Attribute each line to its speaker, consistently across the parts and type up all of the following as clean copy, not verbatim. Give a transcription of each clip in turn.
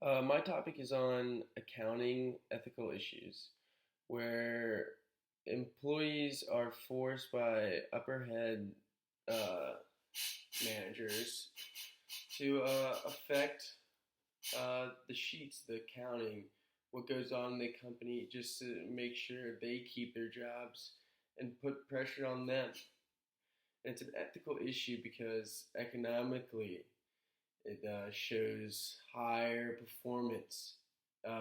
Speaker 1: My topic is on accounting ethical issues, where employees are forced by upper head uh, managers to affect the sheets, the accounting, what goes on in the company, just to make sure they keep their jobs and put pressure on them. And it's an ethical issue because economically, it shows higher performance,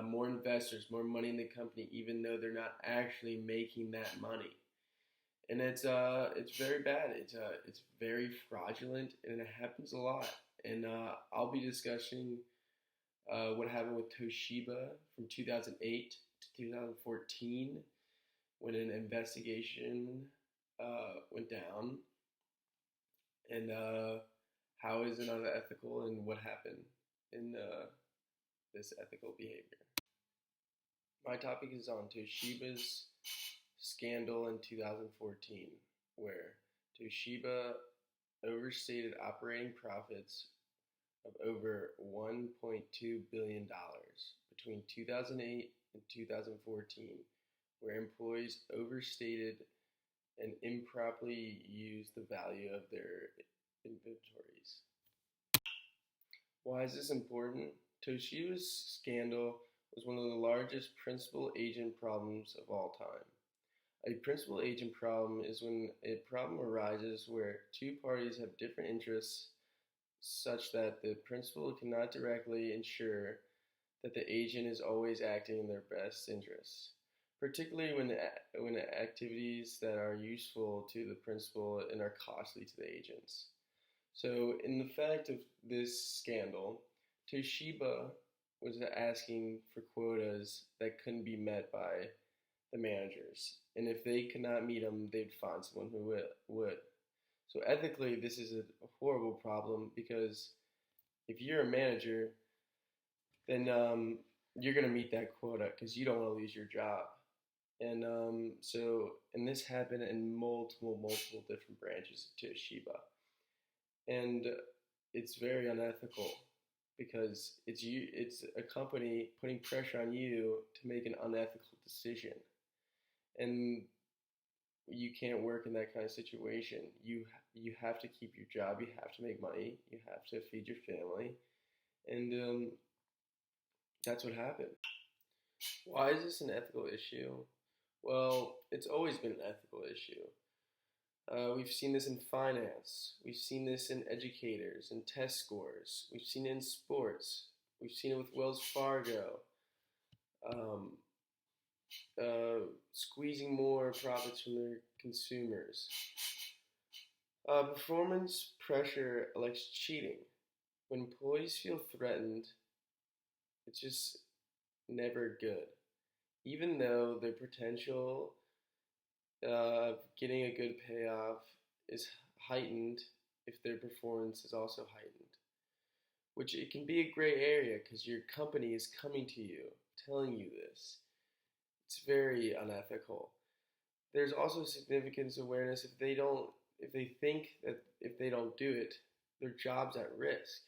Speaker 1: more investors, more money in the company, even though they're not actually making that money. And it's very bad. It's very fraudulent, and it happens a lot. And I'll be discussing what happened with Toshiba from 2008 to 2014 when an investigation went down, and how is it unethical and what happened in this ethical behavior. My topic is on Toshiba's scandal in 2014, where Toshiba overstated operating profits of over $1.2 billion between 2008 and 2014, where employees overstated and improperly used the value of their inventories. Why is this important? Toshiba's scandal was one of the largest principal agent problems of all time. A principal agent problem is when a problem arises where two parties have different interests such that the principal cannot directly ensure that the agent is always acting in their best interests, particularly when activities that are useful to the principal and are costly to the agents. So, in the fact of this scandal, Toshiba was asking for quotas that couldn't be met by the managers, and if they could not meet them, they'd find someone who would. So ethically, this is a horrible problem because if you're a manager, then you're going to meet that quota because you don't want to lose your job. And this happened in multiple different branches of Toshiba, and it's very unethical because it's a company putting pressure on you to make an unethical decision, and you can't work in that kind of situation. You have to keep your job. You have to make money. You have to feed your family, and that's what happened. Why is this an ethical issue? Well, it's always been an ethical issue. We've seen this in finance. We've seen this in educators and test scores. We've seen it in sports. We've seen it with Wells Fargo, um, squeezing more profits from their consumers. Performance pressure likes cheating. When employees feel threatened, it's just never good. Even though their potential of getting a good payoff is heightened if their performance is also heightened. Which it can be a gray area because your company is coming to you, telling you this. It's very unethical. There's also significance awareness if they think that if they don't do it, their job's at risk.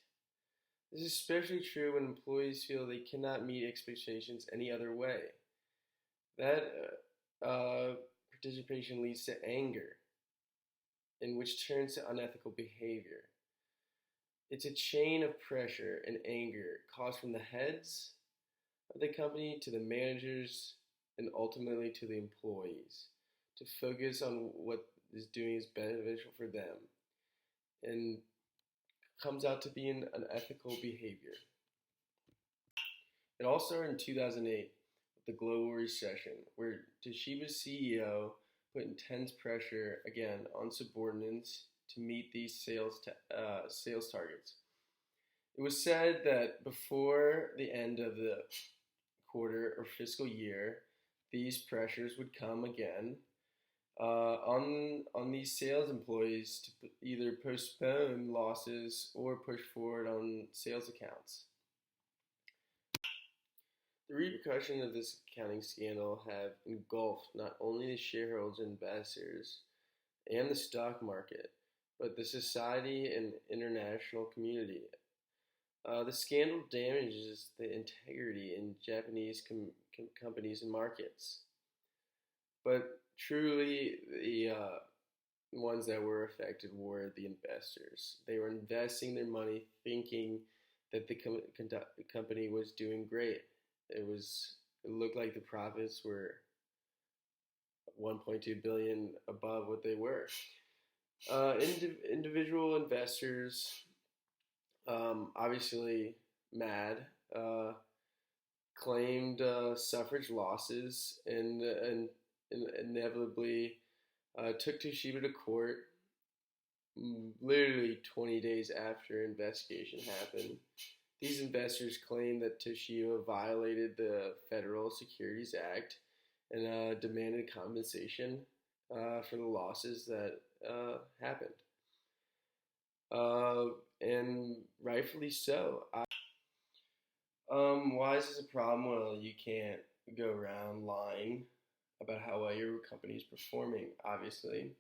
Speaker 1: This is especially true when employees feel they cannot meet expectations any other way. That participation leads to anger, in which turns to unethical behavior. It's a chain of pressure and anger caused from the heads of the company to the managers and ultimately to the employees to focus on what is doing is beneficial for them and comes out to be an unethical behavior. It all started in 2008 with the global recession, where Toshiba's CEO put intense pressure again on subordinates to meet these sales targets. It was said that before the end of the quarter or fiscal year, these pressures would come again on these sales employees to either postpone losses or push forward on sales accounts. The repercussions of this accounting scandal have engulfed not only the shareholders and investors and the stock market, but the society and international community. The scandal damages the integrity in Japanese companies and markets. But truly, the ones that were affected were the investors. They were investing their money thinking that the company was doing great. It looked like the profits were 1.2 billion above what they were. Individual investors, obviously mad, uh, claimed suffrage losses and inevitably took Toshiba to court literally 20 days after investigation happened. These investors claimed that Toshiba violated the Federal Securities Act and demanded compensation for the losses that happened. And rightfully so. Why is this a problem? Well, you can't go around lying about how well your company is performing, obviously.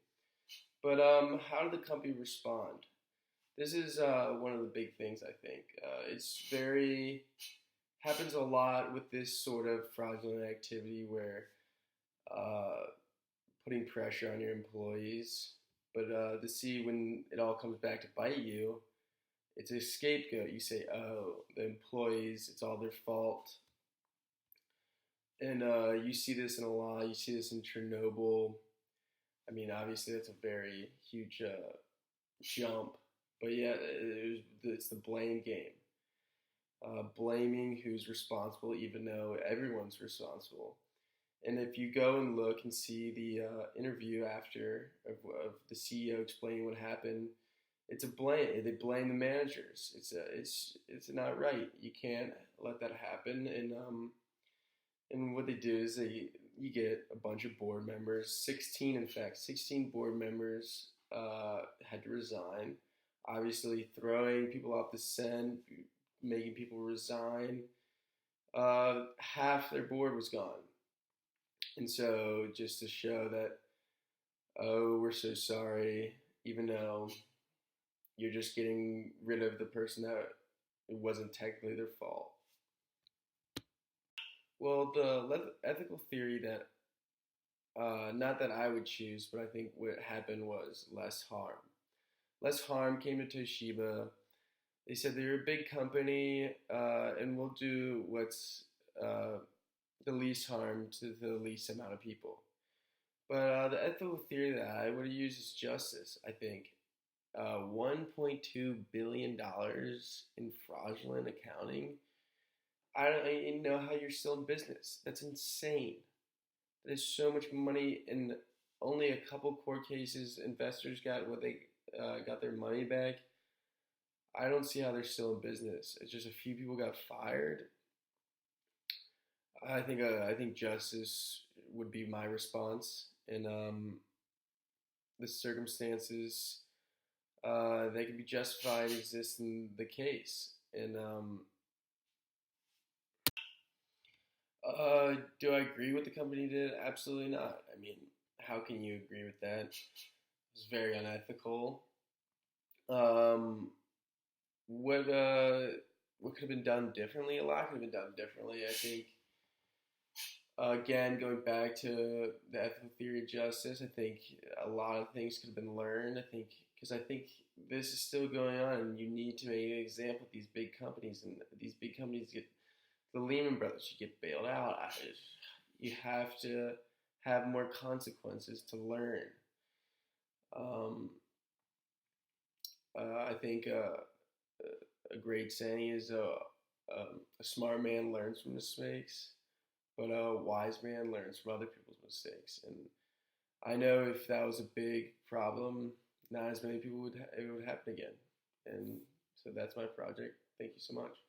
Speaker 1: But how did the company respond? This is one of the big things I think. It's very happens a lot with this sort of fraudulent activity where uh, putting pressure on your employees. But to see when it all comes back to bite you, it's a scapegoat. You say, "Oh, the employees, it's all their fault." And you see this in a lot. You see this in Chernobyl. I mean, obviously, that's a very huge jump. But yeah, it's the blame game. Blaming who's responsible, even though everyone's responsible. And if you go and look and see the interview after of the CEO explaining what happened, it's a blame. They blame the managers. It's not right. You can't let that happen. And what they do is you get a bunch of board members, 16 in fact, 16 board members had to resign. Obviously, throwing people off the scent, making people resign. Half their board was gone. And so, just to show that, oh, we're so sorry, even though you're just getting rid of the person that it wasn't technically their fault. Well, the ethical theory that, not that I would choose, but I think what happened was less harm. Less harm came to Toshiba. They said they're a big company and we'll do what's the least harm to the least amount of people. But the ethical theory that I would use is justice, I think. $1.2 billion in fraudulent accounting. I don't even know how you're still in business. That's insane. That is so much money, and only a couple court cases, investors got what they got their money back. I don't see how they're still in business. It's just a few people got fired. I think justice would be my response, and the circumstances they could be justified exist in the case. And do I agree with the company did? Absolutely not. I mean, how can you agree with that? It's very unethical. Um, what could have been done differently? A lot could have been done differently. I think again, going back to the ethical theory of justice, I think a lot of things could have been learned. I think because I think this is still going on, and you need to make an example of these big companies, and these big companies get the Lehman Brothers should get bailed out. You have to have more consequences to learn. Um, I think a great saying is a smart man learns from mistakes, but a wise man learns from other people's mistakes. And I know if that was a big problem, not as many people it would happen again. And so that's my project. Thank you so much.